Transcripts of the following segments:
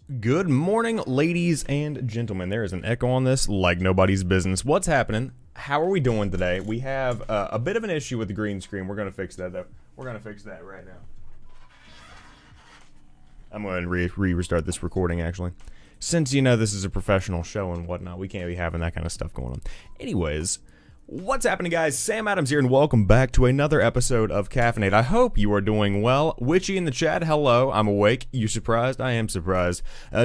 Good morning, ladies and gentlemen. There is an echo on this like nobody's business. What's happening? How are we doing today? We have a bit of an issue with the green screen. We're going to fix that, though. We're going to fix that right now. I'm going to restart this recording, actually. Since, you know, this is a professional show and whatnot, we can't be having that kind of stuff going on. Anyways, what's happening, guys? Sam Adams here, and welcome back to another episode of Caffeinate. I hope you are doing well. Witchy in the chat, hello. I'm awake. You surprised? I am surprised.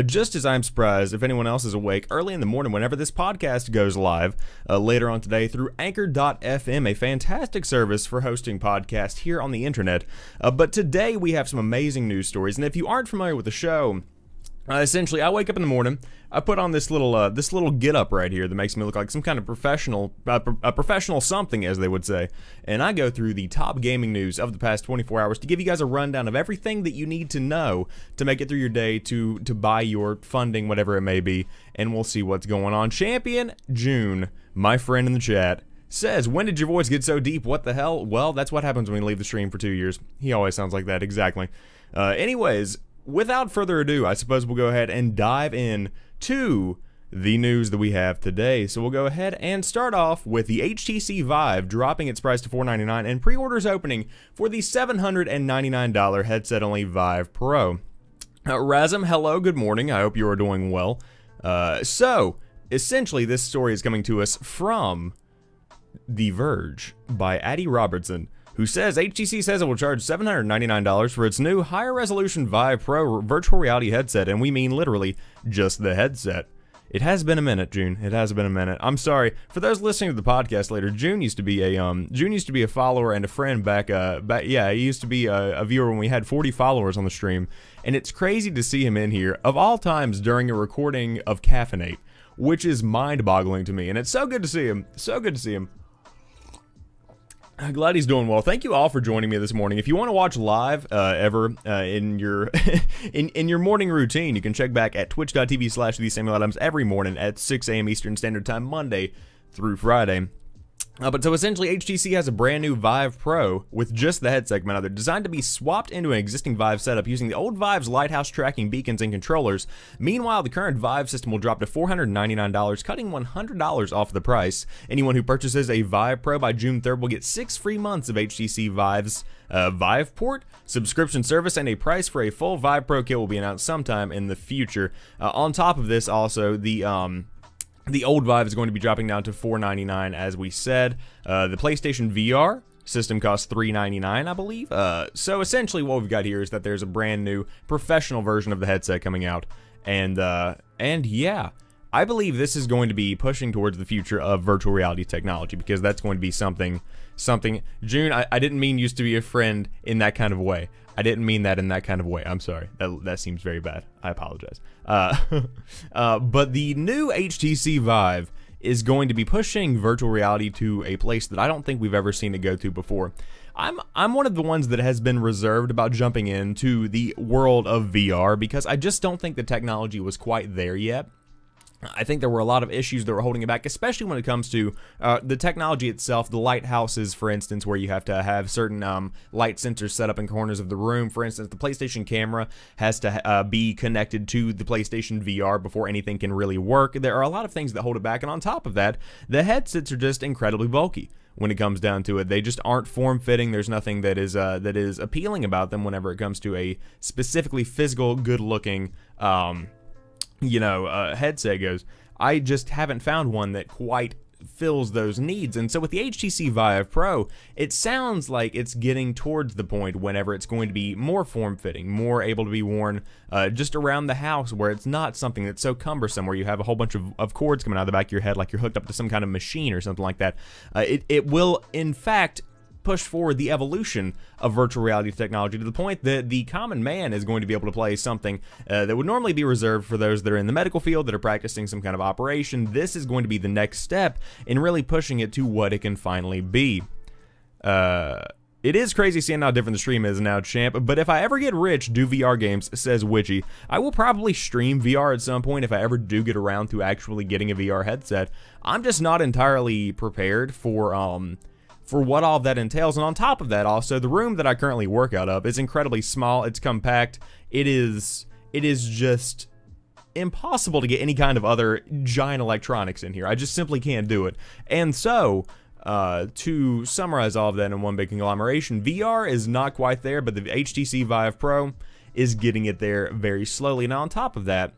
Just as I'm surprised if anyone else is awake early in the morning whenever this podcast goes live later on today through Anchor.fm, a fantastic service for hosting podcasts here on the internet. But today we have some amazing news stories, and if you aren't familiar with the show, essentially, I wake up in the morning, I put on this little get-up right here that makes me look like some kind of professional, a professional something, as they would say, and I go through the top gaming news of the past 24 hours to give you guys a rundown of everything that you need to know to make it through your day to buy your funding, whatever it may be, and we'll see what's going on. Champion June, my friend in the chat, says, when did your voice get so deep? What the hell? Well, that's what happens when you leave the stream for 2 years. He always sounds like that, exactly. Anyways, without further ado, I suppose we'll go ahead and dive in to the news that we have today. So we'll go ahead and start off with the HTC Vive dropping its price to $499 and pre-orders opening for the $799 headset-only Vive Pro. Razum, hello, good morning. I hope you are doing well. So, essentially, this story is coming to us from The Verge by Addie Robertson, who says HTC says it will charge $799 for its new higher resolution Vive Pro virtual reality headset, and we mean literally just the headset. It has been a minute, June. It has been a minute. I'm sorry for those listening to the podcast later. June used to be a follower and a friend back. He used to be a viewer when we had 40 followers on the stream, and it's crazy to see him in here of all times during a recording of Caffeinate, which is mind-boggling to me, and it's so good to see him. So good to see him. Glad he's doing well. Thank you all for joining me this morning. If you want to watch live in your in your morning routine, you can check back at twitch.tv/TheSamuelAdams every morning at 6 a.m. Eastern Standard Time, Monday through Friday. But so essentially, HTC has a brand new Vive Pro with just the head segment out there, designed to be swapped into an existing Vive setup using the old Vive's lighthouse tracking beacons and controllers. Meanwhile, the current Vive system will drop to $499, cutting $100 off the price. Anyone who purchases a Vive Pro by June 3rd will get 6 free months of HTC Vive's Vive Port subscription service, and a price for a full Vive Pro kit will be announced sometime in the future. On top of this, also, the old Vive is going to be dropping down to $499, as we said. The PlayStation VR system costs $399, I believe. So essentially what we've got here is that there's a brand new professional version of the headset coming out. And yeah, I believe this is going to be pushing towards the future of virtual reality technology, because that's going to be something. June, I didn't mean used to be a friend in that kind of way. I didn't mean that in that kind of way. I'm sorry. That seems very bad. I apologize. But the new HTC Vive is going to be pushing virtual reality to a place that I don't think we've ever seen it go to before. I'm one of the ones that has been reserved about jumping into the world of VR because I just don't think the technology was quite there yet. I think there were a lot of issues that were holding it back, especially when it comes to the technology itself, the lighthouses, for instance, where you have to have certain light sensors set up in corners of the room. For instance, the PlayStation camera has to be connected to the PlayStation VR before anything can really work. There are a lot of things that hold it back, and on top of that, the headsets are just incredibly bulky. When it comes down to it, they just aren't form-fitting. There's nothing that is appealing about them whenever it comes to a specifically physical, good-looking headset goes. I just haven't found one that quite fills those needs. And so with the HTC Vive Pro, it sounds like it's getting towards the point whenever it's going to be more form-fitting, more able to be worn just around the house, where it's not something that's so cumbersome, where you have a whole bunch of cords coming out of the back of your head like you're hooked up to some kind of machine or something like that. It will, in fact, push forward the evolution of virtual reality technology to the point that the common man is going to be able to play something that would normally be reserved for those that are in the medical field, that are practicing some kind of operation. This is going to be the next step in really pushing it to what it can finally be. It is crazy seeing how different the stream is now, champ, but if I ever get rich, do VR games, says Witchy. I will probably stream VR at some point if I ever do get around to actually getting a VR headset. I'm just not entirely prepared for what all of that entails. And on top of that, also, the room that I currently work out of is incredibly small. It's compact. It is just impossible to get any kind of other giant electronics in here. I just simply can't do it. And so, to summarize all of that in one big conglomeration, VR is not quite there, but the HTC Vive Pro is getting it there very slowly. Now, on top of that,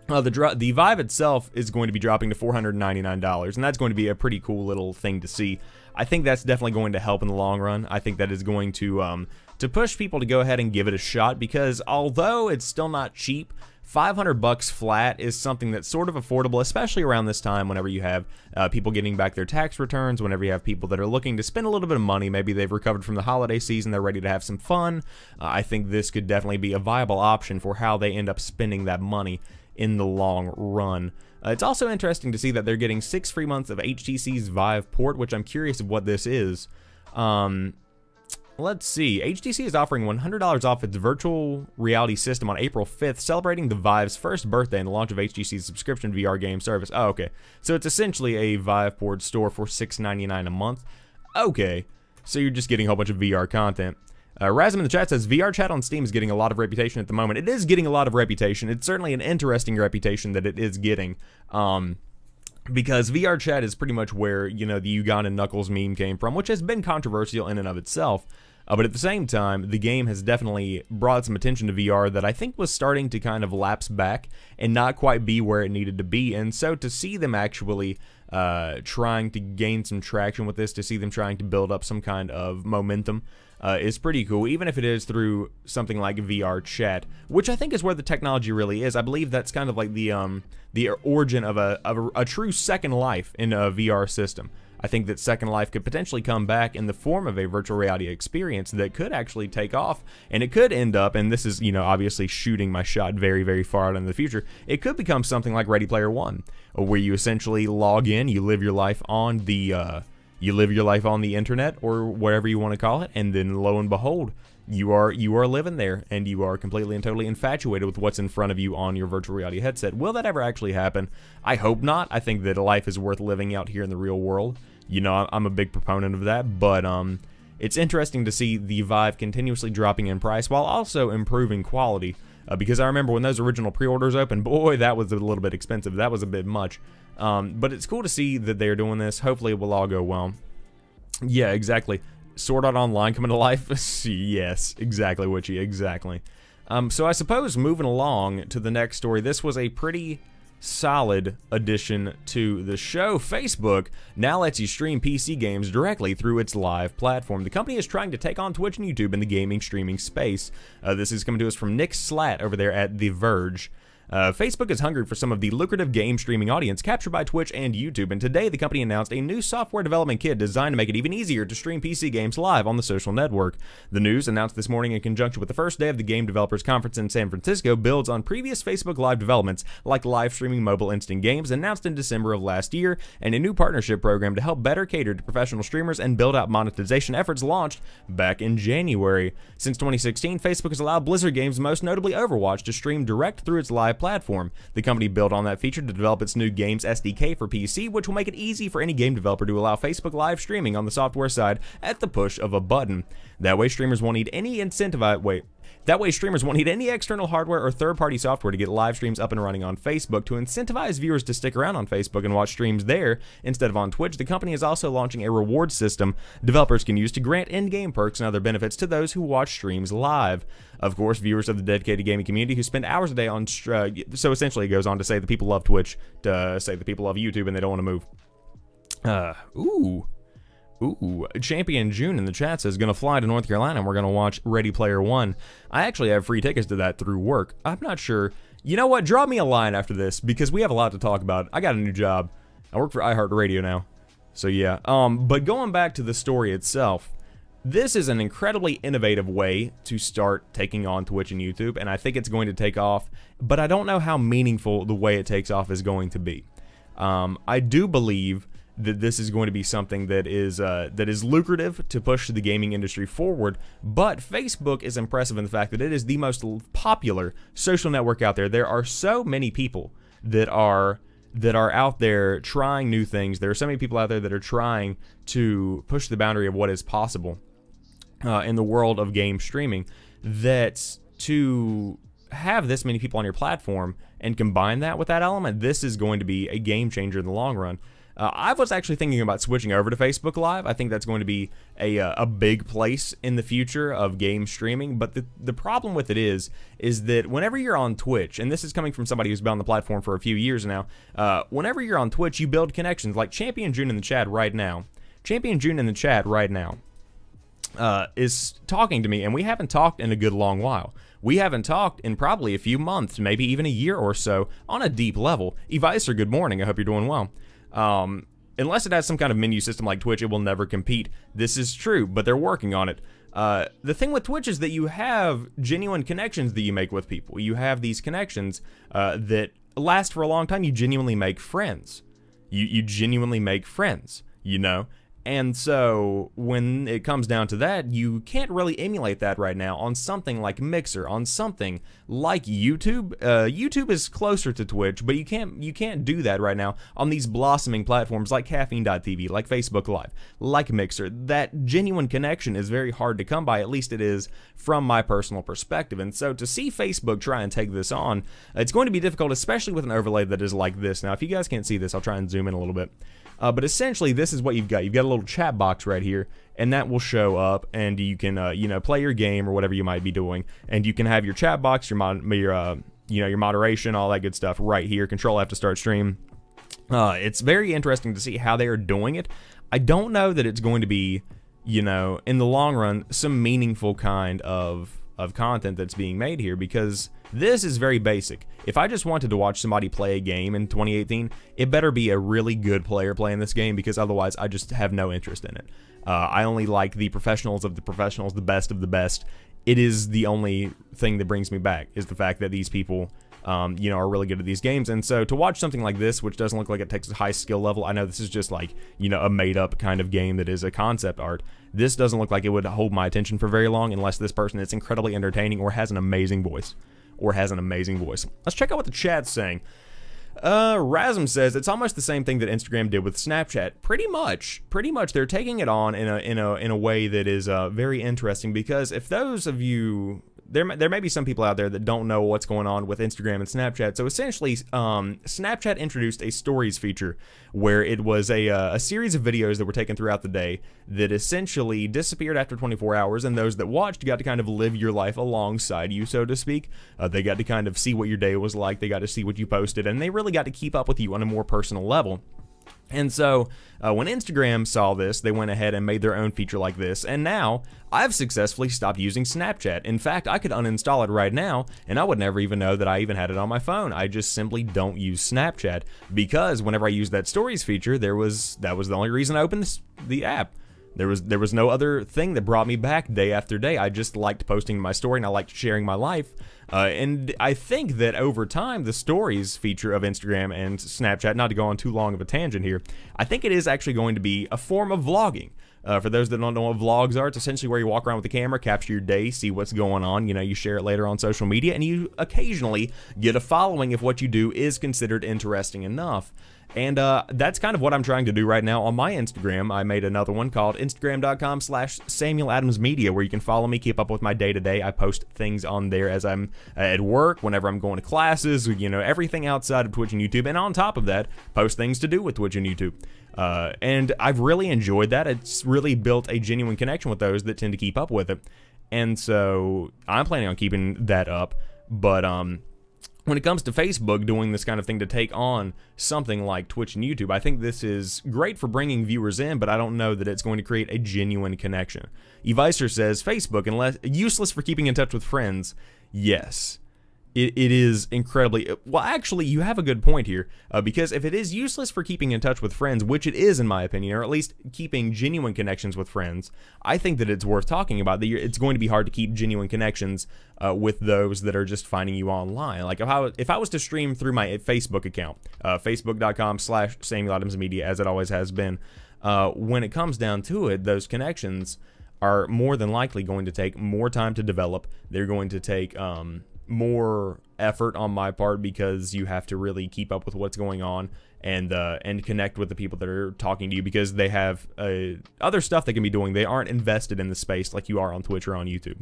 the Vive itself is going to be dropping to $499, and that's going to be a pretty cool little thing to see. I think that's definitely going to help in the long run. I think that is going to push people to go ahead and give it a shot, because although it's still not cheap, $500 flat is something that's sort of affordable, especially around this time whenever you have people getting back their tax returns, whenever you have people that are looking to spend a little bit of money. Maybe they've recovered from the holiday season, they're ready to have some fun. I think this could definitely be a viable option for how they end up spending that money in the long run. It's also interesting to see that they're getting 6 free months of HTC's Vive Port, which I'm curious of what this is. Let's see. HTC is offering $100 off its virtual reality system on April 5th, celebrating the Vive's first birthday and the launch of HTC's subscription VR game service. Oh, okay. So it's essentially a Vive Port store for $6.99 a month. Okay. So you're just getting a whole bunch of VR content. Razm in the chat says, VR chat on Steam is getting a lot of reputation at the moment. It is getting a lot of reputation. It's certainly an interesting reputation that it is getting. Because VR chat is pretty much where, you know, the Ugandan Knuckles meme came from, which has been controversial in and of itself. But at the same time, the game has definitely brought some attention to VR that I think was starting to kind of lapse back and not quite be where it needed to be. And so to see them actually trying to gain some traction with this, to see them trying to build up some kind of momentum, is pretty cool, even if it is through something like VR chat, which I think is where the technology really is. I believe that's kind of like the origin of a true Second Life in a VR system. I think that Second Life could potentially come back in the form of a virtual reality experience that could actually take off, and it could end up, and this is, you know, obviously shooting my shot very, very far out into the future, it could become something like Ready Player One, where you essentially log in, you live your life on the internet, or whatever you want to call it, and then lo and behold, you are living there, and you are completely and totally infatuated with what's in front of you on your virtual reality headset. Will that ever actually happen? I hope not. I think that life is worth living out here in the real world. You know, I'm a big proponent of that, but it's interesting to see the Vive continuously dropping in price while also improving quality, because I remember when those original pre-orders opened, boy, that was a little bit expensive. That was a bit much. But it's cool to see that they're doing this. Hopefully it will all go well. Yeah, exactly. Sword Art Online coming to life? Yes, exactly, Witchy, exactly. So I suppose moving along to the next story, this was a pretty solid addition to the show. Facebook now lets you stream PC games directly through its live platform. The company is trying to take on Twitch and YouTube in the gaming streaming space. This is coming to us from Nick Slatt over there at The Verge. Facebook is hungry for some of the lucrative game streaming audience captured by Twitch and YouTube, and today the company announced a new software development kit designed to make it even easier to stream PC games live on the social network. The news, announced this morning in conjunction with the first day of the Game Developers Conference in San Francisco, builds on previous Facebook Live developments like live streaming mobile instant games announced in December of last year, and a new partnership program to help better cater to professional streamers and build out monetization efforts launched back in January. Since 2016, Facebook has allowed Blizzard games, most notably Overwatch, to stream direct through its live platform. The company built on that feature to develop its new Games SDK for PC, which will make it easy for any game developer to allow Facebook live streaming on the software side at the push of a button. That way, streamers won't need any external hardware or third-party software to get live streams up and running on Facebook. To incentivize viewers to stick around on Facebook and watch streams there instead of on Twitch, the company is also launching a reward system developers can use to grant in-game perks and other benefits to those who watch streams live. Of course, viewers of the dedicated gaming community who spend hours a day on so essentially it goes on to say the people love Twitch, to say the people love YouTube and they don't want to move. Ooh, Champion June in the chat says, gonna fly to North Carolina and we're gonna watch Ready Player One. I actually have free tickets to that through work. I'm not sure. You know what? Drop me a line after this because we have a lot to talk about. I got a new job. I work for iHeartRadio now. So yeah. But going back to the story itself, this is an incredibly innovative way to start taking on Twitch and YouTube, and I think it's going to take off, but I don't know how meaningful the way it takes off is going to be. I do believe that this is going to be something that is lucrative to push the gaming industry forward, but Facebook is impressive in the fact that it is the most popular social network out there. There are so many people that are out there trying new things. There are so many people out there that are trying to push the boundary of what is possible in the world of game streaming, that to have this many people on your platform and combine that with that element, this is going to be a game changer in the long run. I was actually thinking about switching over to Facebook Live. I think that's going to be a big place in the future of game streaming. But the problem with it is that whenever you're on Twitch, and this is coming from somebody who's been on the platform for a few years now, whenever you're on Twitch, you build connections. Like Champion June in the chat right now. Champion June in the chat right now is talking to me, and we haven't talked in a good long while. We haven't talked in probably a few months, maybe even a year or so, on a deep level. Evicer, good morning. I hope you're doing well. Unless it has some kind of menu system like Twitch, it will never compete. This is true, but they're working on it. The thing with Twitch is that you have genuine connections that you make with people. You have these connections that last for a long time. You genuinely make friends. You genuinely make friends, you know? And so when it comes down to that, you can't really emulate that right now on something like Mixer, on something like YouTube. YouTube is closer to Twitch, but you can't do that right now on these blossoming platforms like Caffeinate.tv, like Facebook Live, like Mixer. That genuine connection is very hard to come by, at least it is from my personal perspective. And so to see Facebook try and take this on, it's going to be difficult, especially with an overlay that is like this. Now, if you guys can't see this, I'll try and zoom in a little bit. But essentially, this is what you've got. You've got a little chat box right here, and that will show up, and you can, play your game or whatever you might be doing, and you can have your chat box, your moderation, all that good stuff right here. Control F to start stream. It's very interesting to see how they are doing it. I don't know that it's going to be, in the long run, some meaningful kind of content that's being made here, because this is very basic. If I just wanted to watch somebody play a game in 2018, it better be a really good player playing this game, because otherwise I just have no interest in it. I only like the professionals of the professionals, the best of the best. It is the only thing that brings me back, is the fact that these people are really good at these games. And so to watch something like this, which doesn't look like it takes a high skill level, I know this is just like, a made up kind of game that is a concept art. This doesn't look like it would hold my attention for very long unless this person is incredibly entertaining or has an amazing voice. Let's check out what the chat's saying. Razm says it's almost the same thing that Instagram did with Snapchat. Pretty much. They're taking it on in a way that is very interesting, because if those of you, there may be some people out there that don't know what's going on with Instagram and Snapchat. So essentially, Snapchat introduced a stories feature where it was a series of videos that were taken throughout the day that essentially disappeared after 24 hours, and those that watched got to kind of live your life alongside you, so to speak. They got to kind of see what your day was like, they got to see what you posted, and they really got to keep up with you on a more personal level. And so, when Instagram saw this, they went ahead and made their own feature like this, and now, I've successfully stopped using Snapchat. In fact, I could uninstall it right now, and I would never even know that I even had it on my phone. I just simply don't use Snapchat, because whenever I used that stories feature, that was the only reason I opened the app. There was no other thing that brought me back day after day. I just liked posting my story, and I liked sharing my life. And I think that over time, the stories feature of Instagram and Snapchat, not to go on too long of a tangent here, I think it is actually going to be a form of vlogging. For those that don't know what vlogs are, it's essentially where you walk around with the camera, capture your day, see what's going on, you share it later on social media, and you occasionally get a following if what you do is considered interesting enough. And that's kind of what I'm trying to do right now on my Instagram. I made another one called Instagram.com/SamuelAdamsMedia, where you can follow me, keep up with my day-to-day. I post things on there as I'm at work, whenever I'm going to classes, everything outside of Twitch and YouTube. And on top of that, post things to do with Twitch and YouTube. And I've really enjoyed that. It's really built a genuine connection with those that tend to keep up with it. And so I'm planning on keeping that up. But when it comes to Facebook doing this kind of thing to take on something like Twitch and YouTube, I think this is great for bringing viewers in, but I don't know that it's going to create a genuine connection. Evicer says, Facebook, unless useless for keeping in touch with friends. Yes. It is incredibly... Well, actually, you have a good point here, because if it is useless for keeping in touch with friends, which it is in my opinion, or at least keeping genuine connections with friends, I think that it's worth talking about. It's going to be hard to keep genuine connections with those that are just finding you online. Like if I was to stream through my Facebook account, facebook.com/SamuelAdamsMedia, as it always has been, when it comes down to it, those connections are more than likely going to take more time to develop. They're going to take... more effort on my part, because you have to really keep up with what's going on and connect with the people that are talking to you, because they have other stuff they can be doing. They aren't invested in the space like you are on Twitch or on YouTube.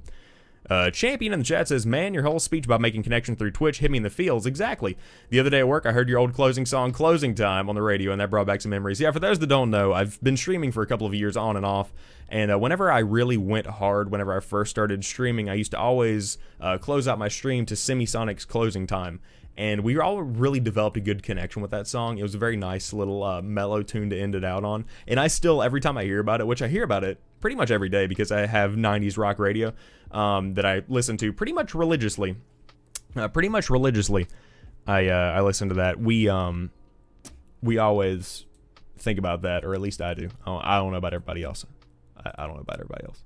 Champion in the chat says, man, your whole speech about making connection through Twitch hit me in the feels. Exactly. The other day at work, I heard your old closing song, Closing Time, on the radio, and that brought back some memories. Yeah, for those that don't know, I've been streaming for a couple of years on and off, and whenever I really went hard, whenever I first started streaming, I used to always close out my stream to Semisonic's Closing Time. And we all really developed a good connection with that song. It was a very nice little mellow tune to end it out on. And I still, every time I hear about it, which I hear about it pretty much every day because I have 90s rock radio that I listen to pretty much religiously. I listen to that. We always think about that, or at least I do. I don't know about everybody else. I don't know about everybody else.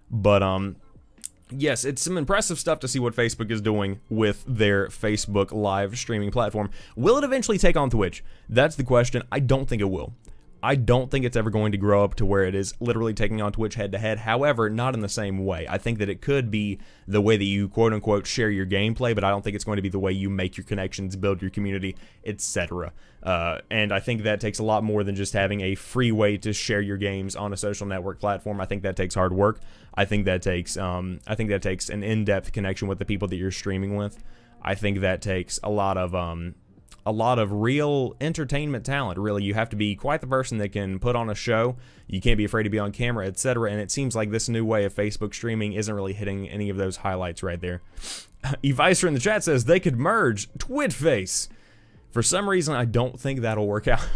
But yes, it's some impressive stuff to see what Facebook is doing with their Facebook live streaming platform. Will it eventually take on Twitch? That's the question. I don't think it will. I don't think it's ever going to grow up to where it is literally taking on Twitch head-to-head. However, not in the same way. I think that it could be the way that you quote-unquote share your gameplay, but I don't think it's going to be the way you make your connections, build your community, etc. And I think that takes a lot more than just having a free way to share your games on a social network platform. I think that takes hard work. I think that takes an in-depth connection with the people that you're streaming with. I think that takes a lot of real entertainment talent. Really, you have to be quite the person that can put on a show. You can't be afraid to be on camera, etc. And it seems like this new way of Facebook streaming isn't really hitting any of those highlights right there. Evicer in the chat says they could merge Twitface. For some reason, I don't think that'll work out.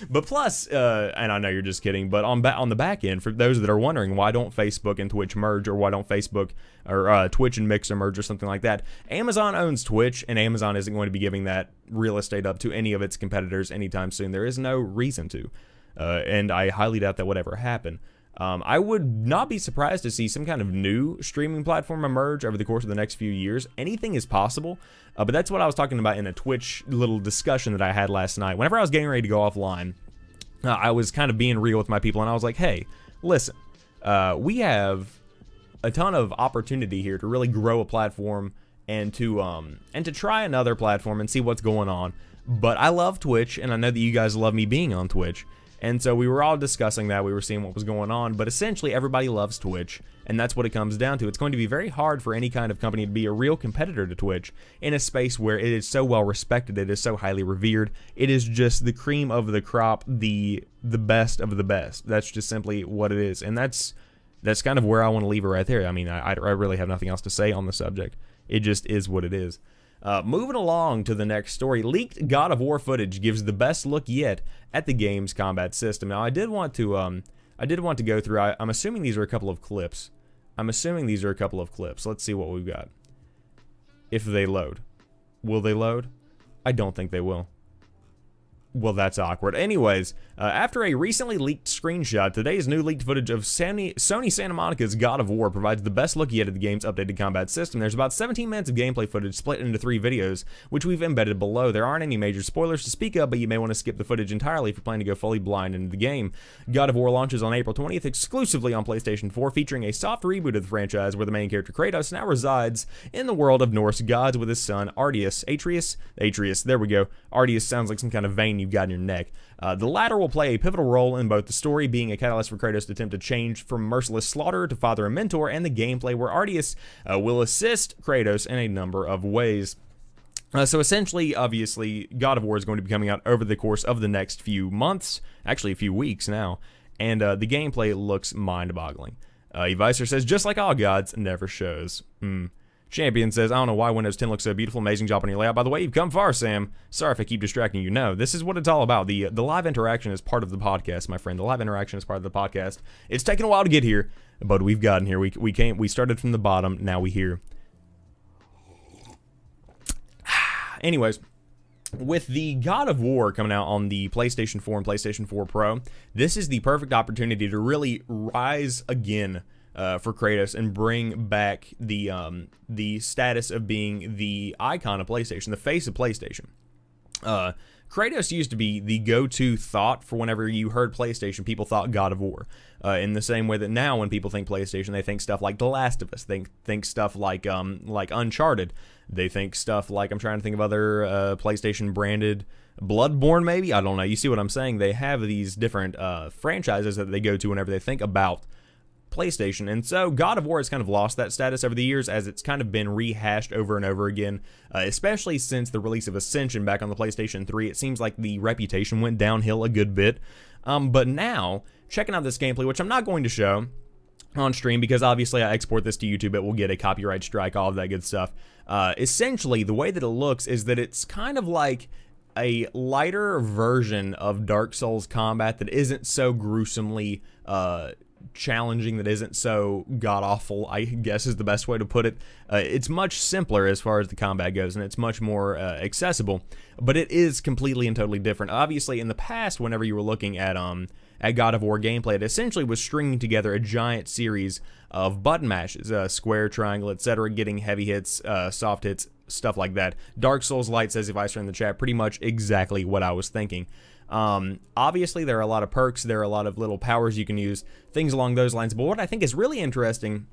But plus, and I know you're just kidding, but on the back end, for those that are wondering, why don't Facebook and Twitch merge, or why don't Facebook or Twitch and Mixer merge or something like that? Amazon owns Twitch, and Amazon isn't going to be giving that real estate up to any of its competitors anytime soon. There is no reason to, and I highly doubt that would ever happen. I would not be surprised to see some kind of new streaming platform emerge over the course of the next few years. Anything is possible, but that's what I was talking about in a Twitch little discussion that I had last night. Whenever I was getting ready to go offline, I was kind of being real with my people, and I was like, hey, listen, we have a ton of opportunity here to really grow a platform and to try another platform and see what's going on. But I love Twitch, and I know that you guys love me being on Twitch. And so we were all discussing that, we were seeing what was going on, but essentially everybody loves Twitch, and that's what it comes down to. It's going to be very hard for any kind of company to be a real competitor to Twitch in a space where it is so well respected, it is so highly revered, it is just the cream of the crop, the best of the best. That's just simply what it is, and that's kind of where I want to leave it right there. I mean, I really have nothing else to say on the subject. It just is what it is. Moving along to the next story, leaked God of War footage gives the best look yet at the game's combat system. Now, I did want to go through. I'm assuming these are a couple of clips. Let's see what we've got. If they load, will they load? I don't think they will. Well, that's awkward. Anyways, after a recently leaked screenshot, today's new leaked footage of Sony Santa Monica's God of War provides the best look yet at the game's updated combat system. There's about 17 minutes of gameplay footage split into 3 videos, which we've embedded below. There aren't any major spoilers to speak of, but you may want to skip the footage entirely if you're planning to go fully blind into the game. God of War launches on April 20th exclusively on PlayStation 4, featuring a soft reboot of the franchise where the main character Kratos now resides in the world of Norse gods with his son Atreus, there we go. Atreus sounds like some kind of vein you've got in your neck. The latter will play a pivotal role in both the story being a catalyst for Kratos to attempt to change from merciless slaughter to father and mentor, and the gameplay where Atreus will assist Kratos in a number of ways. So essentially, obviously, God of War is going to be coming out over the course of the next few months, actually a few weeks now, and the gameplay looks mind-boggling. Evicer says, just like all gods, never shows. Champion says, I don't know why Windows 10 looks so beautiful. Amazing job on your layout. By the way, you've come far, Sam. Sorry if I keep distracting you. No, this is what it's all about. The live interaction is part of the podcast, my friend. The live interaction is part of the podcast. It's taken a while to get here, but we've gotten here. We started from the bottom. Now we here. Anyways, with the God of War coming out on the PlayStation 4 and PlayStation 4 Pro, this is the perfect opportunity to really rise again for Kratos and bring back the status of being the icon of PlayStation, the face of PlayStation. Kratos used to be the go-to thought for whenever you heard PlayStation, people thought God of War. In the same way that now when people think PlayStation, they think stuff like The Last of Us, they think stuff like Uncharted, they think stuff like, I'm trying to think of other PlayStation branded, Bloodborne maybe? I don't know. You see what I'm saying? They have these different franchises that they go to whenever they think about PlayStation. And so God of War has kind of lost that status over the years as it's kind of been rehashed over and over again, especially since the release of Ascension back on the PlayStation 3. It seems like the reputation went downhill a good bit. But now, checking out this gameplay, which I'm not going to show on stream because obviously I export this to YouTube, it will get a copyright strike, all of that good stuff. Essentially, the way that it looks is that it's kind of like a lighter version of Dark Souls combat that isn't so gruesomely challenging, that isn't so god-awful, I guess is the best way to put it. It's much simpler as far as the combat goes, and it's much more accessible, but it is completely and totally different. Obviously, in the past, whenever you were looking at God of War gameplay, it essentially was stringing together a giant series of button mashes, square, triangle, etc., getting heavy hits, soft hits, stuff like that. Dark Souls Light says, if I in the chat, pretty much exactly what I was thinking. Obviously, there are a lot of perks, there are a lot of little powers you can use, things along those lines, but what I think is really interesting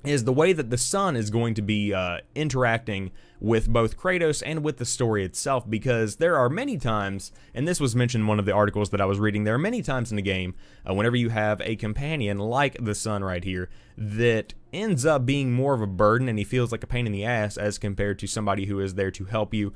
is the way that the sun is going to be interacting with both Kratos and with the story itself, because there are many times, and this was mentioned in one of the articles that I was reading, there are many times in the game, whenever you have a companion like the sun right here, that ends up being more of a burden and he feels like a pain in the ass as compared to somebody who is there to help you,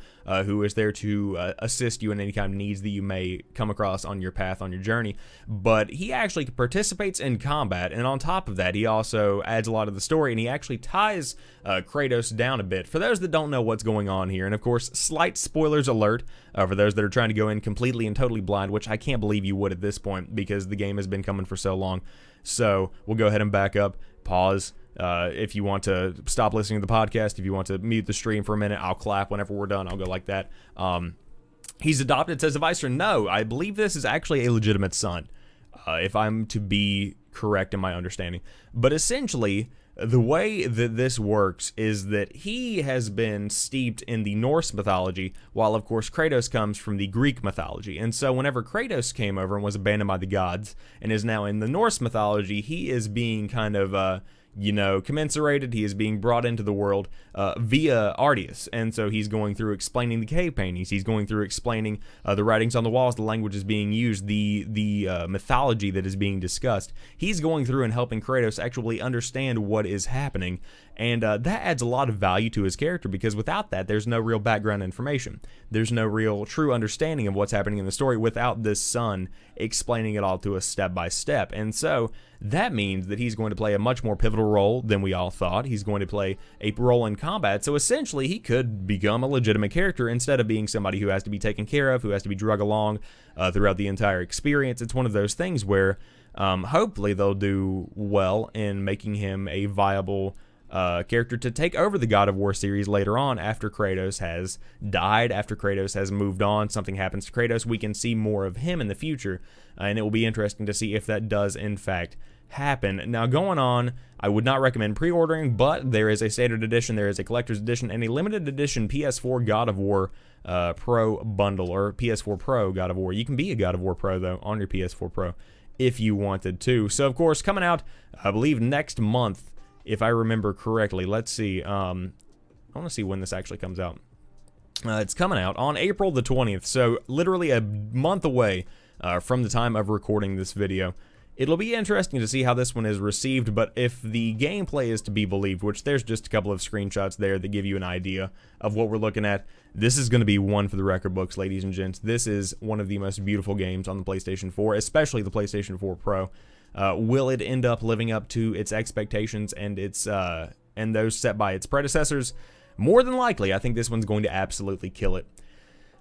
who is there to assist you in any kind of needs that you may come across on your path, on your journey. But he actually participates in combat, and on top of that, he also adds a lot of the story, and he actually ties Kratos down a bit. For those that don't know what's going on here, and of course, slight spoilers alert for those that are trying to go in completely and totally blind, which I can't believe you would at this point because the game has been coming for so long. So we'll go ahead and back up, pause. If you want to stop listening to the podcast, if you want to mute the stream for a minute, I'll clap whenever we're done. I'll go like that. He's adopted, says Devicer. No, I believe this is actually a legitimate son, if I'm to be correct in my understanding. But essentially, the way that this works is that he has been steeped in the Norse mythology, while of course Kratos comes from the Greek mythology. And so whenever Kratos came over and was abandoned by the gods and is now in the Norse mythology, he is being kind of commensurated. He is being brought into the world via Arceus, and so he's going through explaining the cave paintings. He's going through explaining the writings on the walls, the language is being used, the mythology that is being discussed. He's going through and helping Kratos actually understand what is happening, and that adds a lot of value to his character, because without that, there's no real background information. There's no real true understanding of what's happening in the story without this son explaining it all to us step by step. And so that means that he's going to play a much more pivotal role than we all thought. He's going to play a role in combat, so essentially he could become a legitimate character instead of being somebody who has to be taken care of, who has to be drug along throughout the entire experience. It's one of those things where hopefully they'll do well in making him a viable character to take over the God of War series later on, after Kratos has died, after Kratos has moved on, something happens to Kratos, we can see more of him in the future, and it will be interesting to see if that does in fact happen. Now, going on, I would not recommend pre-ordering, but there is a standard edition, there is a collector's edition, and a limited edition PS4 God of War Pro bundle, or PS4 Pro God of War. You can be a God of War Pro, though, on your PS4 Pro if you wanted to. So, of course, coming out, I believe, next month, if I remember correctly. Let's see. I want to see when this actually comes out. It's coming out on April the 20th, so literally a month away from the time of recording this video. It'll be interesting to see how this one is received, but if the gameplay is to be believed, which there's just a couple of screenshots there that give you an idea of what we're looking at, this is going to be one for the record books, ladies and gents. This is one of the most beautiful games on the PlayStation 4, especially the PlayStation 4 Pro. Will it end up living up to its expectations and and those set by its predecessors? More than likely, I think this one's going to absolutely kill it.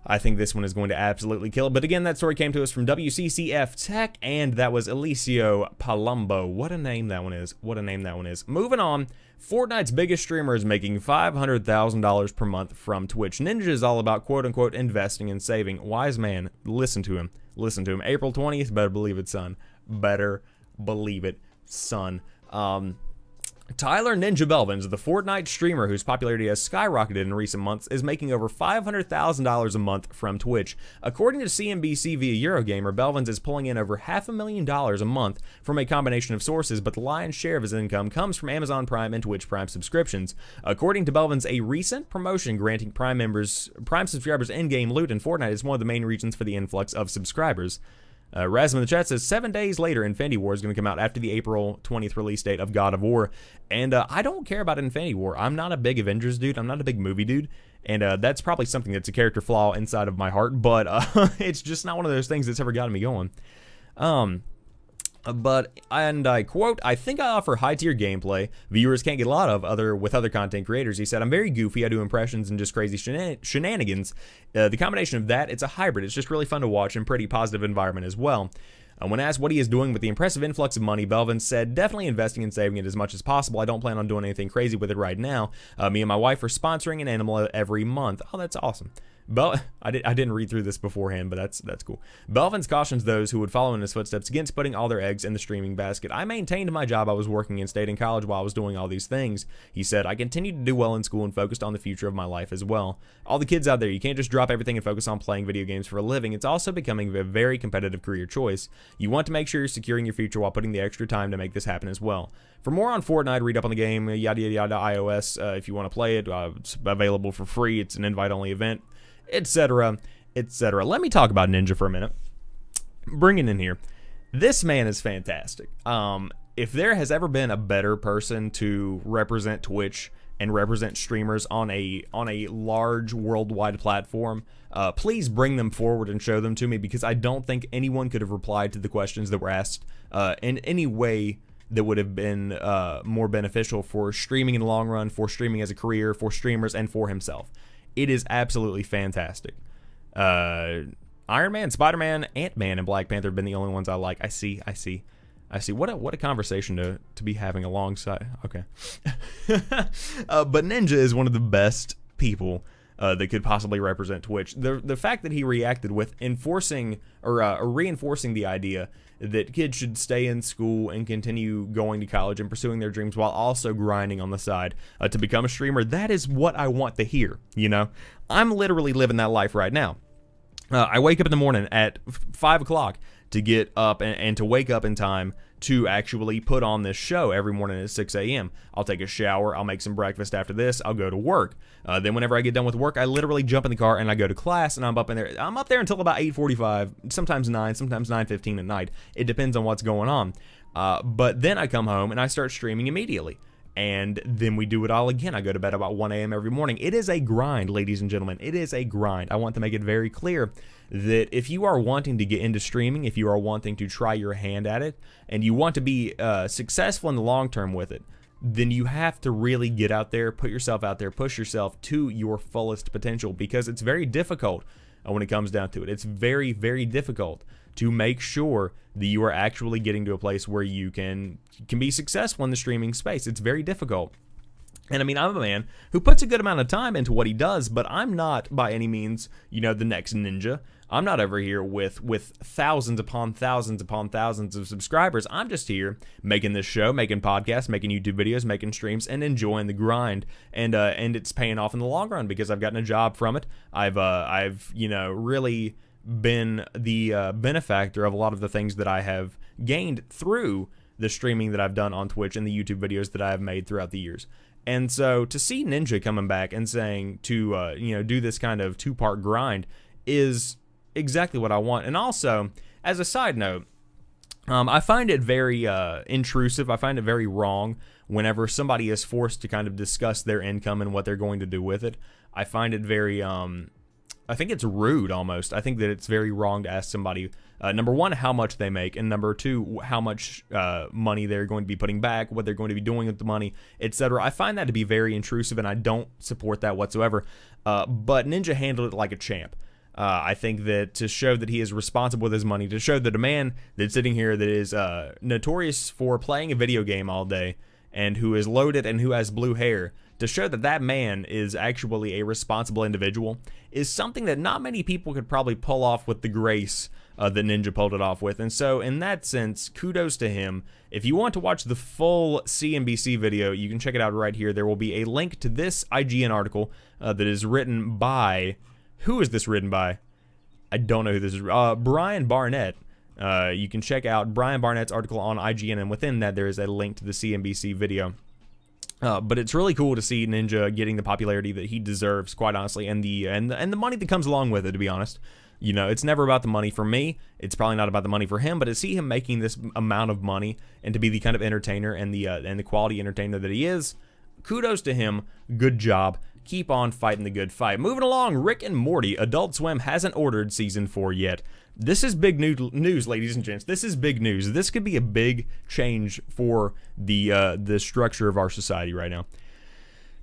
I think this one is going to absolutely kill it. But again, that story came to us from WCCF Tech, and that was Alicio Palumbo. What a name that one is. What a name that one is. Moving on, Fortnite's biggest streamer is making $500,000 per month from Twitch. Ninja is all about quote-unquote investing and saving. Wise man, listen to him. Listen to him. April 20th, better believe it, son. Better believe it, son. Tyler Ninja Belvins, the Fortnite streamer whose popularity has skyrocketed in recent months, is making over $500,000 a month from Twitch. According to CNBC via Eurogamer, Belvins is pulling in over $500,000 a month from a combination of sources, but the lion's share of his income comes from Amazon Prime and Twitch Prime subscriptions. According to Belvins, a recent promotion granting Prime subscribers in-game loot in Fortnite is one of the main reasons for the influx of subscribers. Rasm in the chat says 7 days later, Infinity War is going to come out after the April 20th release date of God of War. And I don't care about Infinity War. I'm not a big Avengers dude. I'm not a big movie dude. And that's probably something that's a character flaw inside of my heart. But it's just not one of those things that's ever gotten me going. And I quote, I think I offer high-tier gameplay viewers can't get a lot of with other content creators. He said, I'm very goofy. I do impressions and just crazy shenanigans. The combination of that, it's a hybrid. It's just really fun to watch and pretty positive environment as well. When asked what he is doing with the impressive influx of money, Belvin said, definitely investing and saving it as much as possible. I don't plan on doing anything crazy with it right now. Me and my wife are sponsoring an animal every month. Oh, that's awesome. I didn't read through this beforehand, but that's cool. Belvins cautions those who would follow in his footsteps against putting all their eggs in the streaming basket. I maintained my job I was working in, stayed in college while I was doing all these things. He said, I continued to do well in school and focused on the future of my life as well. All the kids out there, you can't just drop everything and focus on playing video games for a living. It's also becoming a very competitive career choice. You want to make sure you're securing your future while putting the extra time to make this happen as well. For more on Fortnite, read up on the game, yada yada yada iOS. If you want to play it, it's available for free. It's an invite-only event, etc., etc. Let me talk about Ninja for a minute. Bring it in here. This man is fantastic. If there has ever been a better person to represent Twitch and represent streamers on a large worldwide platform, please bring them forward and show them to me, because I don't think anyone could have replied to the questions that were asked in any way that would have been more beneficial for streaming in the long run, for streaming as a career, for streamers, and for himself. It is absolutely fantastic. Iron Man, Spider-Man, Ant-Man, and Black Panther have been the only ones I like. I see. What a conversation to be having alongside. Okay. But Ninja is one of the best people that could possibly represent Twitch. The fact that he reacted with enforcing or reinforcing the idea that kids should stay in school and continue going to college and pursuing their dreams while also grinding on the side to become a streamer, that is what I want to hear, you know? I'm literally living that life right now. I wake up in the morning at 5 o'clock to get up and to wake up in time to actually put on this show every morning at 6 a.m. I'll take a shower, I'll make some breakfast after this, I'll go to work. Then whenever I get done with work, I literally jump in the car and I go to class, and I'm up there until about 8:45, sometimes 9, sometimes 9:15 at night. It depends on what's going on. But then I come home and I start streaming immediately. And then we do it all again. I go to bed about 1 a.m. every morning. It is a grind, ladies and gentlemen. It is a grind. I want to make it very clear that if you are wanting to get into streaming, if you are wanting to try your hand at it, and you want to be successful in the long term with it, then you have to really get out there, put yourself out there, push yourself to your fullest potential, because it's very difficult when it comes down to it. It's very, very difficult to make sure that you are actually getting to a place where you can be successful in the streaming space. It's very difficult. And I mean, I'm a man who puts a good amount of time into what he does, but I'm not by any means, you know, the next Ninja. I'm not over here with thousands upon thousands upon thousands of subscribers. I'm just here making this show, making podcasts, making YouTube videos, making streams, and enjoying the grind. And it's paying off in the long run because I've gotten a job from it. I've you know, really been the benefactor of a lot of the things that I have gained through the streaming that I've done on Twitch and the YouTube videos that I have made throughout the years. And so to see Ninja coming back and saying to you know, do this kind of two-part grind is exactly what I want. And also, as a side note, I find it very intrusive. I find it very wrong whenever somebody is forced to kind of discuss their income and what they're going to do with it. I find it very I think it's rude almost. I think that it's very wrong to ask somebody, number one, how much they make, and number two, how much money they're going to be putting back, what they're going to be doing with the money, etc. I find that to be very intrusive, and I don't support that whatsoever. But Ninja handled it like a champ. I think that to show that he is responsible with his money, to show that a man that's sitting here that is notorious for playing a video game all day and who is loaded and who has blue hair, to show that that man is actually a responsible individual is something that not many people could probably pull off with the grace that Ninja pulled it off with. And so in that sense, kudos to him. If you want to watch the full CNBC video, you can check it out right here. There will be a link to this IGN article that is written by... Who is this written by? I don't know who this is. Brian Barnett. You can check out Brian Barnett's article on IGN, and within that there is a link to the CNBC video. But it's really cool to see Ninja getting the popularity that he deserves, quite honestly, and the money that comes along with it, to be honest. You know, it's never about the money for me. It's probably not about the money for him, but to see him making this amount of money and to be the kind of entertainer and the quality entertainer that he is, kudos to him. Good job. Keep on fighting the good fight. Moving along, Rick and Morty. Adult Swim hasn't ordered season 4 yet. This is big news, ladies and gents. This is big news. This could be a big change for the structure of our society right now.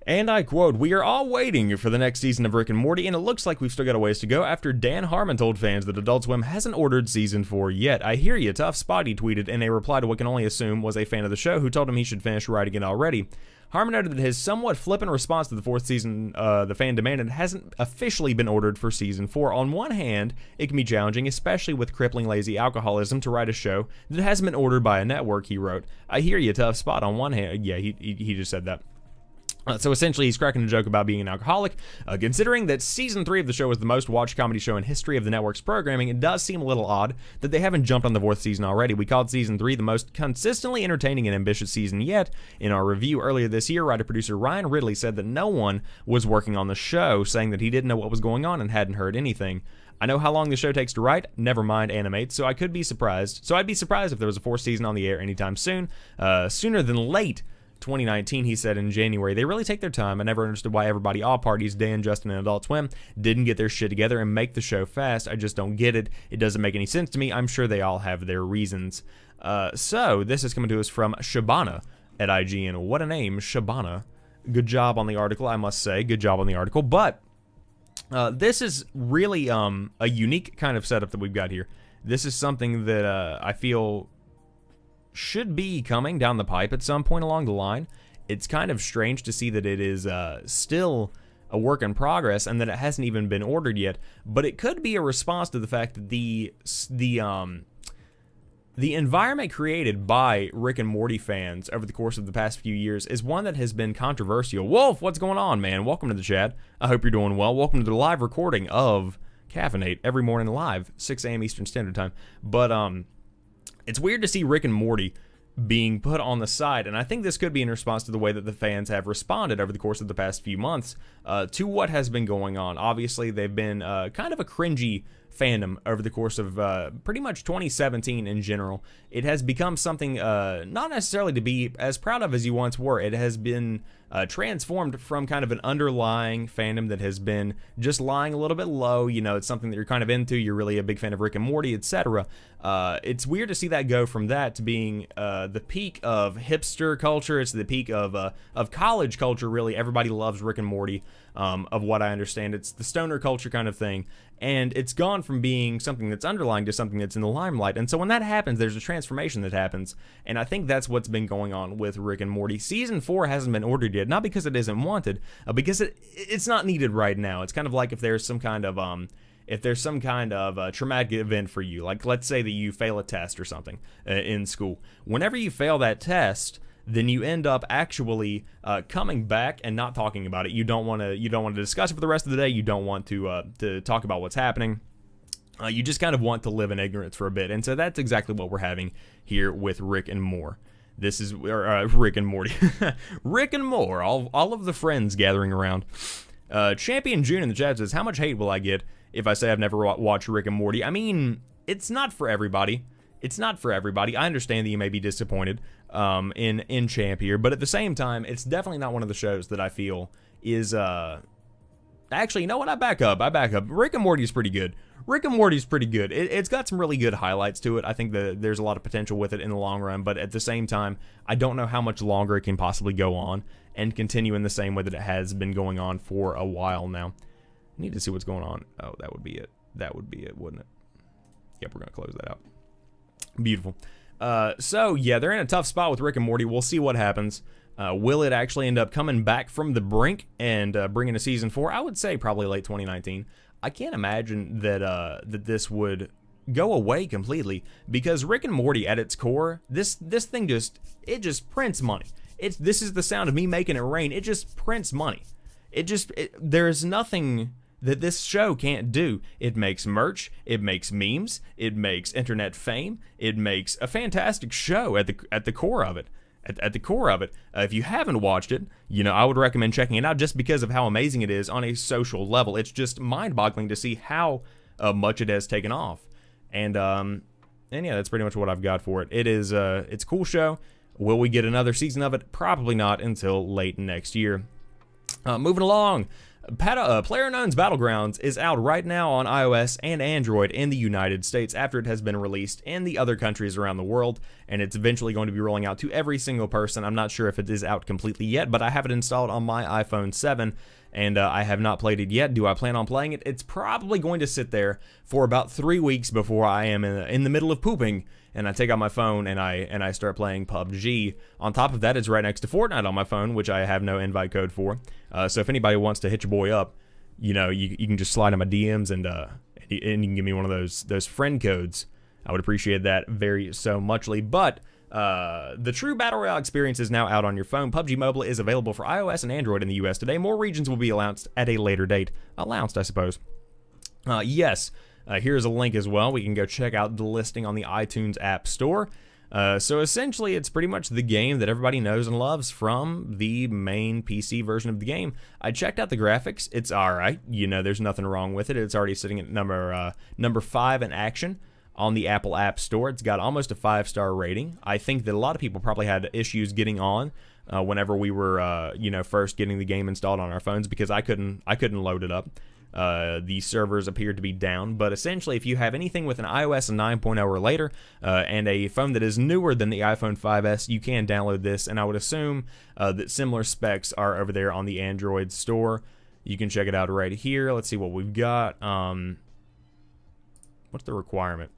And I quote, "We are all waiting for the next season of Rick and Morty, and it looks like we've still got a ways to go after Dan Harmon told fans that Adult Swim hasn't ordered season 4 yet. I hear you, tough spot," he tweeted in a reply to what can only assume was a fan of the show who told him he should finish writing it already. Harmon noted that his somewhat flippant response to the 4th season the fan demanded hasn't officially been ordered for season 4. On one hand, it can be challenging, especially with crippling lazy alcoholism, to write a show that hasn't been ordered by a network, he wrote. I hear you, tough spot. On one hand, yeah, he just said that. So essentially, he's cracking a joke about being an alcoholic. Considering that season 3 of the show was the most watched comedy show in history of the network's programming, it does seem a little odd that they haven't jumped on the 4th season already. We called season 3 the most consistently entertaining and ambitious season yet. In our review earlier this year, writer-producer Ryan Ridley said that no one was working on the show, saying that he didn't know what was going on and hadn't heard anything. I know how long the show takes to write, never mind animate, so I'd be surprised if there was a 4th season on the air anytime soon. Sooner than late 2019, he said in January. They really take their time. I never understood why everybody, all parties, Dan, Justin, and Adult Swim, didn't get their shit together and make the show fast. I just don't get it. It doesn't make any sense to me. I'm sure they all have their reasons. So this is coming to us from Shabana at IGN. What a name, Shabana. Good job on the article, I must say. Good job on the article. But this is really a unique kind of setup that we've got here. This is something that I feel should be coming down the pipe at some point along the line. It's kind of strange to see that it is still a work in progress and that it hasn't even been ordered yet, but it could be a response to the fact that the environment created by Rick and Morty fans over the course of the past few years is one that has been controversial. Wolf, what's going on, man? Welcome to the chat. I hope you're doing well. Welcome to the live recording of Caffeinate every morning live, 6 a.m. Eastern Standard Time. But it's weird to see Rick and Morty being put on the side, and I think this could be in response to the way that the fans have responded over the course of the past few months to what has been going on. Obviously, they've been kind of a cringy fandom over the course of pretty much 2017 in general. It has become something not necessarily to be as proud of as you once were. It has been transformed from kind of an underlying fandom that has been just lying a little bit low. You know, it's something that you're kind of into. You're really a big fan of Rick and Morty, etc. It's weird to see that go from that to being the peak of hipster culture. It's the peak of college culture, really. Everybody loves Rick and Morty, of what I understand. It's the stoner culture kind of thing. And it's gone from being something that's underlying to something that's in the limelight. And so when that happens, there's a transformation that happens. And I think that's what's been going on with Rick and Morty. Season 4 hasn't been ordered yet, not because it isn't wanted, because it's not needed right now. It's kind of like if there's some kind of traumatic event for you, like let's say that you fail a test or something in school. Whenever you fail that test, then you end up actually coming back and not talking about it. You don't want to discuss it for the rest of the day. You don't want to talk about what's happening. You just kind of want to live in ignorance for a bit. And so that's exactly what we're having here with Rick and More. This is Rick and Morty. Rick and More, all of the friends gathering around. Champion June in the chat says, how much hate will I get if I say I've never watched Rick and Morty? I mean, it's not for everybody. It's not for everybody. I understand that you may be disappointed in Champ here, but at the same time, it's definitely not one of the shows that I feel is... Actually, you know what? I back up. Rick and Morty is pretty good. It's got some really good highlights to it. I think that there's a lot of potential with it in the long run, but at the same time, I don't know how much longer it can possibly go on and continue in the same way that it has been going on for a while now. I need to see what's going on. Oh, that would be it. That would be it, wouldn't it? Yep, we're going to close that out. Beautiful. So, yeah, they're in a tough spot with Rick and Morty. We'll see what happens. Will it actually end up coming back from the brink and bringing a season 4? I would say probably late 2019. I can't imagine that that this would go away completely, because Rick and Morty at its core, this thing just prints money. This is the sound of me making it rain. It just prints money. There's nothing that this show can't do. It makes merch, it makes memes, it makes internet fame, it makes a fantastic show at the core of it. at the core of it. If you haven't watched it, I would recommend checking it out just because of how amazing it is on a social level. It's just mind-boggling to see how much it has taken off. And yeah, that's pretty much what I've got for it. It's a cool show. Will we get another season of it? Probably not until late next year. Moving along. PlayerUnknown's Battlegrounds is out right now on iOS and Android in the United States after it has been released in the other countries around the world, and it's eventually going to be rolling out to every single person. I'm not sure if it is out completely yet, but I have it installed on my iPhone 7, and I have not played it yet. Do I plan on playing it? It's probably going to sit there for about 3 weeks before I am in the middle of pooping, and I take out my phone and I start playing PUBG. On top of that, it's right next to Fortnite on my phone, which I have no invite code for. So if anybody wants to hit your boy up, you can just slide in my DMs and you can give me one of those friend codes. I would appreciate that very so muchly. But the true Battle Royale experience is now out on your phone. PUBG Mobile is available for iOS and Android in the US today. More regions will be announced at a later date. Announced, I suppose. Yes. Here's a link as well. We can go check out the listing on the iTunes App Store. So essentially, it's pretty much the game that everybody knows and loves from the main PC version of the game. I checked out the graphics. It's alright. There's nothing wrong with it. It's already sitting at number 5 in action on the Apple App Store. It's got almost a 5-star rating. I think that a lot of people probably had issues getting on whenever we were, first getting the game installed on our phones because I couldn't load it up. The servers appeared to be down, but essentially if you have anything with an iOS 9.0 or later and a phone that is newer than the iPhone 5S, you can download this, and I would assume that similar specs are over there on the Android store. You can check it out right here. Let's see what we've got. What's the requirement?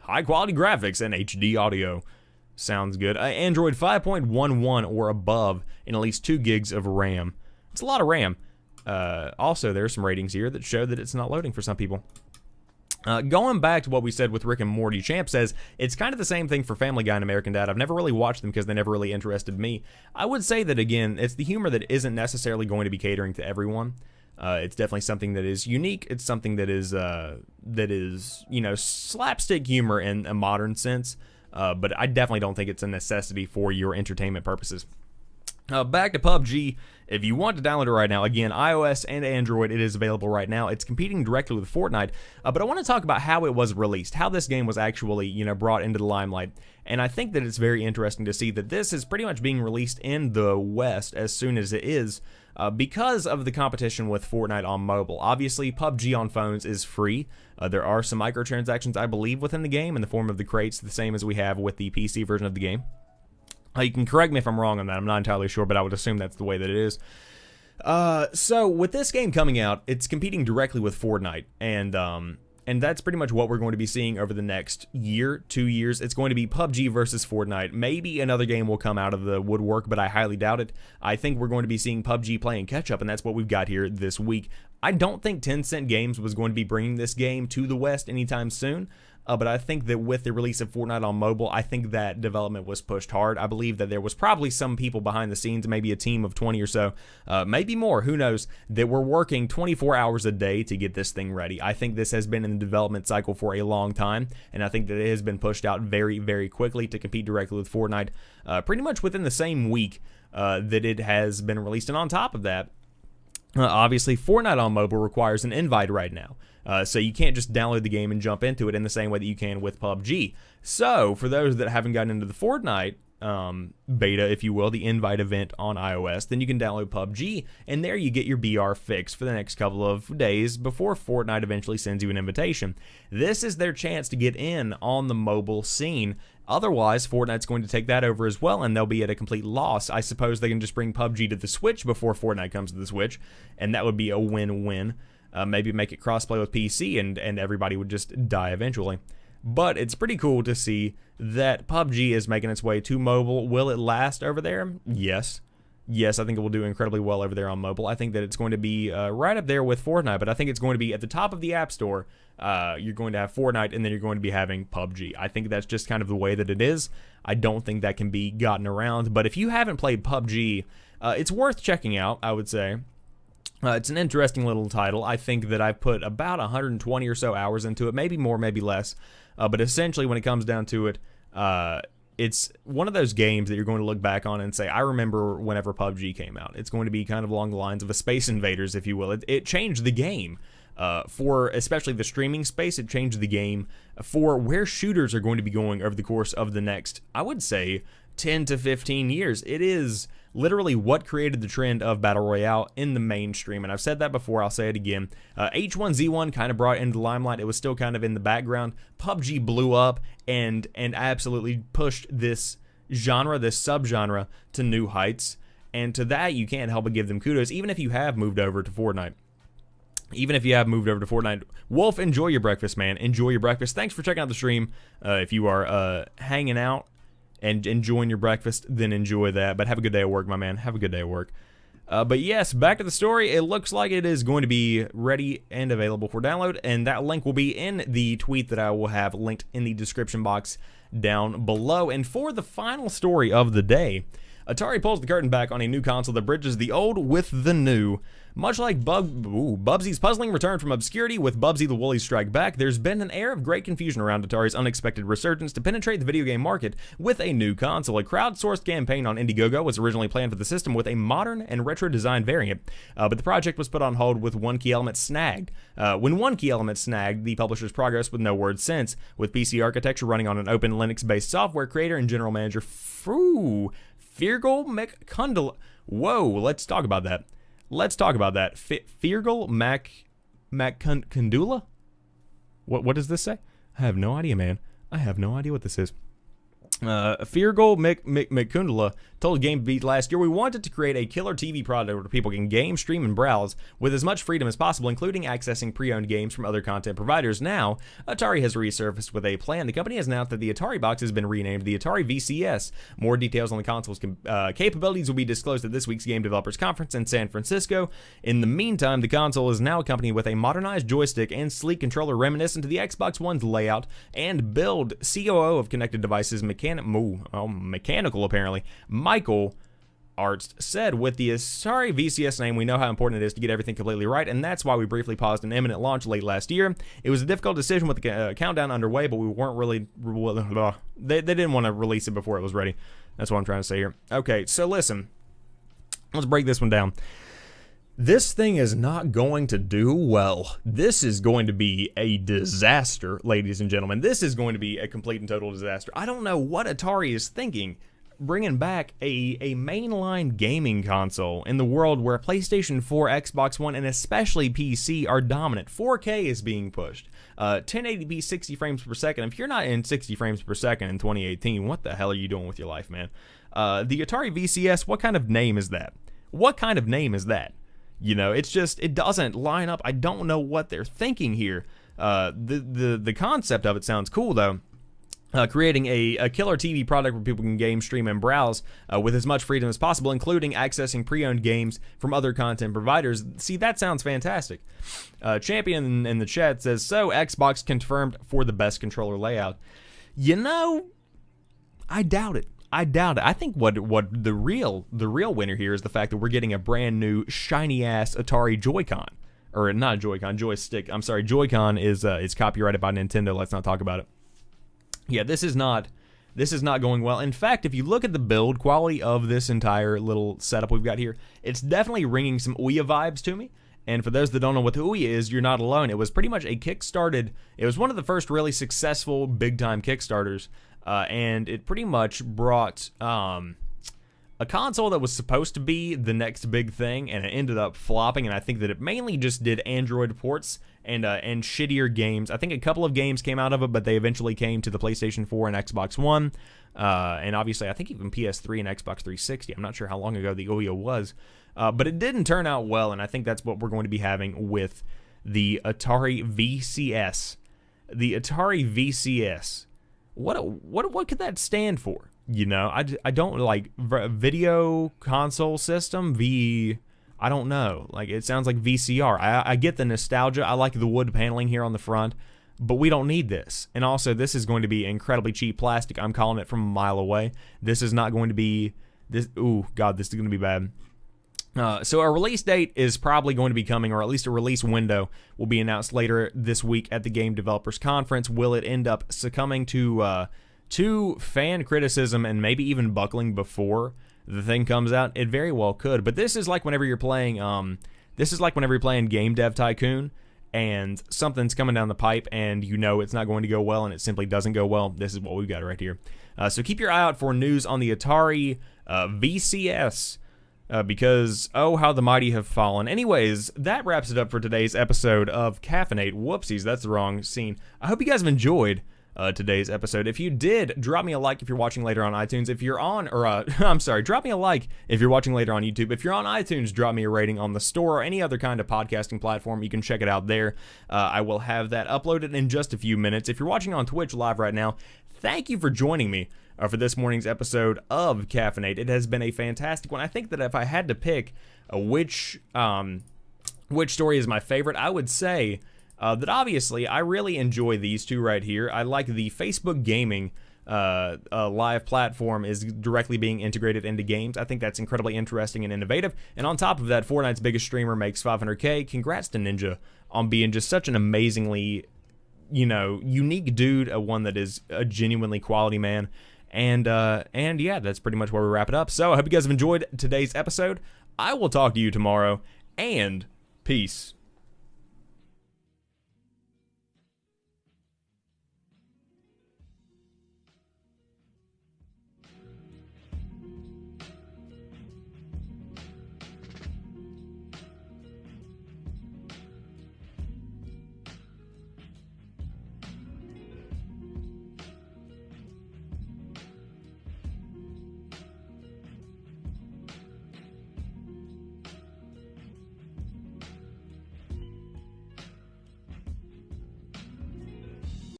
High quality graphics and HD audio. Sounds good. Android 5.11 or above and at least 2 gigs of RAM. It's a lot of RAM. Also, there are some ratings here that show that it's not loading for some people. Going back to what we said with Rick and Morty, Champ says, it's kind of the same thing for Family Guy and American Dad. I've never really watched them because they never really interested me. I would say that, again, it's the humor that isn't necessarily going to be catering to everyone. It's definitely something that is unique. It's something that is slapstick humor in a modern sense. But I definitely don't think it's a necessity for your entertainment purposes. Back to PUBG. If you want to download it right now, again, iOS and Android, it is available right now. It's competing directly with Fortnite, but I want to talk about how it was released, how this game was actually, brought into the limelight. And I think that it's very interesting to see that this is pretty much being released in the West as soon as it is, because of the competition with Fortnite on mobile. Obviously, PUBG on phones is free. There are some microtransactions, I believe, within the game in the form of the crates, the same as we have with the PC version of the game. You can correct me if I'm wrong on that. I'm not entirely sure, but I would assume that's the way that it is. So with this game coming out, it's competing directly with Fortnite, and that's pretty much what we're going to be seeing over the next year, 2 years. It's going to be PUBG versus Fortnite. Maybe another game will come out of the woodwork, but I highly doubt it. I think we're going to be seeing PUBG playing catch-up, and that's what we've got here this week. I don't think Tencent Games was going to be bringing this game to the West anytime soon. But I think that with the release of Fortnite on mobile, I think that development was pushed hard. I believe that there was probably some people behind the scenes, maybe a team of 20 or so, maybe more, who knows, that were working 24 hours a day to get this thing ready. I think this has been in the development cycle for a long time, and I think that it has been pushed out very, very quickly to compete directly with Fortnite, pretty much within the same week that it has been released. And on top of that, obviously, Fortnite on mobile requires an invite right now. So you can't just download the game and jump into it in the same way that you can with PUBG. So for those that haven't gotten into the Fortnite beta, if you will, the invite event on iOS, then you can download PUBG, and there you get your BR fix for the next couple of days before Fortnite eventually sends you an invitation. This is their chance to get in on the mobile scene. Otherwise, Fortnite's going to take that over as well, and they'll be at a complete loss. I suppose they can just bring PUBG to the Switch before Fortnite comes to the Switch, and that would be a win-win. Maybe make it crossplay with PC, and everybody would just die eventually. But it's pretty cool to see that PUBG is making its way to mobile. Will it last over there? Yes. Yes, I think it will do incredibly well over there on mobile. I think that it's going to be right up there with Fortnite, but I think it's going to be at the top of the App Store. You're going to have Fortnite, and then you're going to be having PUBG. I think that's just kind of the way that it is. I don't think that can be gotten around. But if you haven't played PUBG, it's worth checking out, I would say. It's an interesting little title. I think that I've put about 120 or so hours into it, maybe more, maybe less. But essentially, when it comes down to it, it's one of those games that you're going to look back on and say, I remember whenever PUBG came out. It's going to be kind of along the lines of a Space Invaders, if you will. It changed the game. For especially the streaming space, it changed the game for where shooters are going to be going over the course of the next, I would say, 10 to 15 years. It is literally what created the trend of Battle Royale in the mainstream, and I've said that before, I'll say it again. H1Z1 kind of brought it into the limelight. It was still kind of in the background. PUBG blew up and absolutely pushed this genre, this subgenre, to new heights, and to that, you can't help but give them kudos, even if you have moved over to Fortnite. Wolf, enjoy your breakfast, man. Enjoy your breakfast. Thanks for checking out the stream. If you are hanging out and enjoying your breakfast, then enjoy that. But have a good day at work, my man. Have a good day at work. But yes, back to the story. It looks like it is going to be ready and available for download, and that link will be in the tweet that I will have linked in the description box down below. And for the final story of the day, Atari pulls the curtain back on a new console that bridges the old with the new. Much like Bubsy's puzzling return from obscurity with Bubsy the Woolly Strike Back, there's been an air of great confusion around Atari's unexpected resurgence to penetrate the video game market with a new console. A crowdsourced campaign on Indiegogo was originally planned for the system with a modern and retro design variant, but the project was put on hold with one key element snagged. When one key element snagged, the publisher's progress with no word since, with PC architecture running on an open Linux-based software, creator and general manager Feargal McCundle. Whoa, let's talk about that. Feargal McCundula? What does this say? I have no idea, man. I have no idea what this is. Feargal McCundula told GameBeat last year, we wanted to create a killer TV product where people can game, stream, and browse with as much freedom as possible, including accessing pre-owned games from other content providers. Now, Atari has resurfaced with a plan. The company has announced that the Atari box has been renamed the Atari VCS. More details on the console's capabilities will be disclosed at this week's Game Developers Conference in San Francisco. In the meantime, the console is now accompanied with a modernized joystick and sleek controller reminiscent to the Xbox One's layout and build. COO of Connected Devices, Mechanical apparently, Michael Arts said, with the Atari VCS name, we know how important it is to get everything completely right, and that's why we briefly paused an imminent launch late last year. It was a difficult decision with the countdown underway, but we weren't really... They didn't want to release it before it was ready. That's what I'm trying to say here. Okay, so listen. Let's break this one down. This thing is not going to do well. This is going to be a disaster, ladies and gentlemen. This is going to be a complete and total disaster. I don't know what Atari is thinking, bringing back a mainline gaming console in the world where PlayStation 4, Xbox One, and especially PC are dominant. 4K is being pushed. 1080p 60 frames per second. If you're not in 60 frames per second in 2018, what the hell are you doing with your life, man? The Atari VCS, what kind of name is that? What kind of name is that? You know, it's just, it doesn't line up. I don't know what they're thinking here. The concept of it sounds cool, though. Creating a killer TV product where people can game, stream, and browse with as much freedom as possible, including accessing pre-owned games from other content providers. See, that sounds fantastic. Champion in the chat says, so Xbox confirmed for the best controller layout. You know, I doubt it. I think what the real winner here is the fact that we're getting a brand new shiny ass Atari Joy-Con, or not Joy-Con, joystick. I'm sorry, Joy-Con is copyrighted by Nintendo. Let's not talk about it. Yeah, this is not going well. In fact, if you look at the build quality of this entire little setup we've got here, it's definitely ringing some Ouya vibes to me. And for those that don't know what the Ouya is, you're not alone. It was pretty much it was one of the first really successful big-time Kickstarters. And it pretty much brought a console that was supposed to be the next big thing, and it ended up flopping. And I think that it mainly just did Android ports and shittier games. I think a couple of games came out of it, but they eventually came to the PlayStation 4 and Xbox One, and obviously I think even PS3 and Xbox 360. I'm not sure how long ago the Ouya was, but it didn't turn out well, and I think that's what we're going to be having with the Atari VCS. The Atari VCS. What could that stand for? You know, I don't like video console system. I don't know. Like, it sounds like VCR. I get the nostalgia. I like the wood paneling here on the front, but we don't need this. And also, this is going to be incredibly cheap plastic. I'm calling it from a mile away. This is not going to be this. Ooh, God, this is going to be bad. So a release date is probably going to be coming, or at least a release window will be announced later this week at the Game Developers Conference. Will it end up succumbing to to fan criticism and maybe even buckling before the thing comes out, it very well could. But this is like whenever you're playing, Game Dev Tycoon, and something's coming down the pipe, and you know it's not going to go well, and it simply doesn't go well. This is what we've got right here. So keep your eye out for news on the Atari VCS, because oh, how the mighty have fallen. Anyways, that wraps it up for today's episode of Caffeinate. Whoopsies, that's the wrong scene. I hope you guys have enjoyed today's episode. If you did, drop me a like if you're watching later on iTunes. If you're on, drop me a like if you're watching later on YouTube. If you're on iTunes, drop me a rating on the store or any other kind of podcasting platform. You can check it out there. I will have that uploaded in just a few minutes. If you're watching on Twitch live right now, thank you for joining me for this morning's episode of Caffeinate. It has been a fantastic one. I think that if I had to pick which story is my favorite, I would say that obviously I really enjoy these two right here. I like the Facebook gaming live platform is directly being integrated into games. I think that's incredibly interesting and innovative. And on top of that, Fortnite's biggest streamer makes 500K. Congrats to Ninja on being just such an amazingly, unique dude, one that is a genuinely quality man. And yeah, that's pretty much where we wrap it up. So I hope you guys have enjoyed today's episode. I will talk to you tomorrow, and peace.